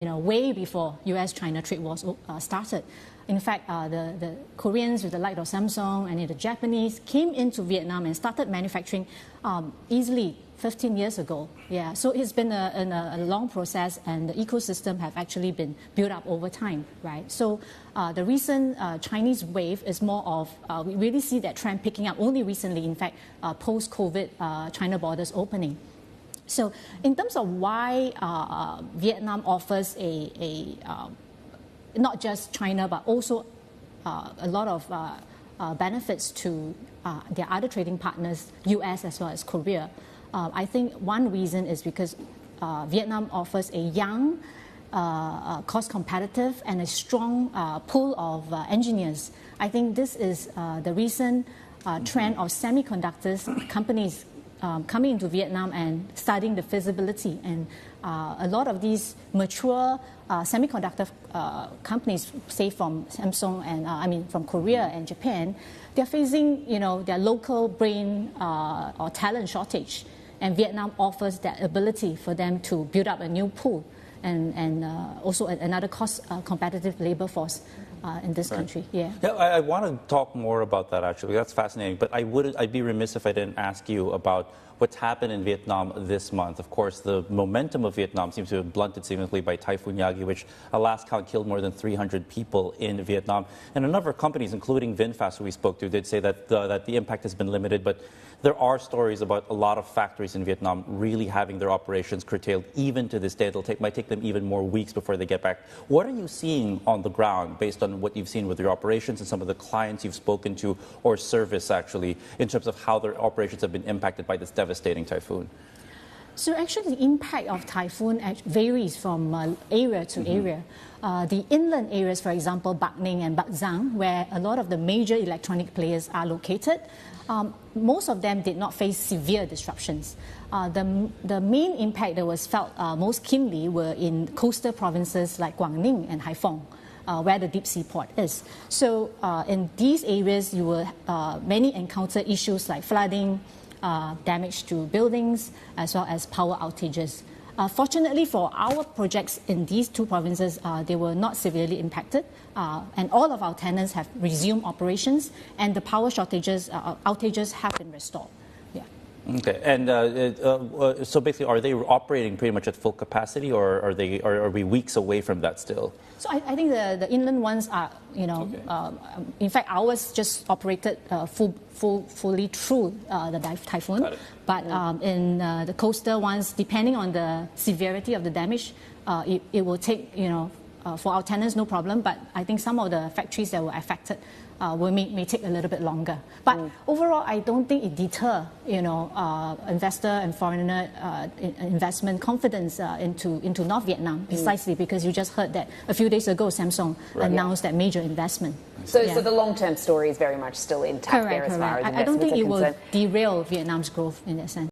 way before U.S.-China trade wars started. In fact, the Koreans, with the light of Samsung, and the Japanese came into Vietnam and started manufacturing easily 15 years ago. Yeah, so it's been a long process, and the ecosystem have actually been built up over time, right? So the recent Chinese wave is more of, we really see that trend picking up only recently, in fact, post-COVID China borders opening. So in terms of why Vietnam offers not just China, but also a lot of benefits to their other trading partners, US as well as Korea. I think one reason is because Vietnam offers a young, cost competitive and a strong pool of engineers. I think this is the recent trend of semiconductors companies coming into Vietnam and studying the feasibility. And a lot of these mature semiconductor companies, say from Samsung and from Korea and Japan, they're facing their local brain or talent shortage. And Vietnam offers that ability for them to build up a new pool and also another cost competitive labor force in this country. Yeah, I want to talk more about that actually. That's fascinating. But I'd be remiss if I didn't ask you about what's happened in Vietnam this month. Of course, the momentum of Vietnam seems to have blunted seemingly by Typhoon Yagi, which at last count killed more than 300 people in Vietnam. And a number of companies, including VinFast, who we spoke to, did say that the impact has been limited. But there are stories about a lot of factories in Vietnam really having their operations curtailed even to this day. It might take them even more weeks before they get back. What are you seeing on the ground based on what you've seen with your operations and some of the clients you've spoken to or service actually in terms of how their operations have been impacted by this devastating typhoon? So actually the impact of typhoon varies from area to area. The inland areas, for example, Bac Ninh and Bac Giang, where a lot of the major electronic players are located, most of them did not face severe disruptions. The main impact that was felt most keenly were in coastal provinces like Quang Ninh and Hai Phong, where the deep sea port is. So in these areas, you will many encounter issues like flooding, damage to buildings, as well as power outages. Fortunately for our projects in these two provinces, they were not severely impacted, and all of our tenants have resumed operations, and the power outages have been restored. Yeah. Okay, and so basically, are they operating pretty much at full capacity, or are we weeks away from that still? So I think the inland ones are, in fact, ours just operated fully through the typhoon. But in the coastal ones, depending on the severity of the damage, it will take, for our tenants, no problem. But I think some of the factories that were affected may take a little bit longer. But overall, I don't think it deter, investor and foreigner investment confidence into North Vietnam, precisely because you just heard that a few days ago, Samsung announced that major investment. So the long-term story is very much still intact there as far as investments are concerned. I don't think it will derail Vietnam's growth in that sense.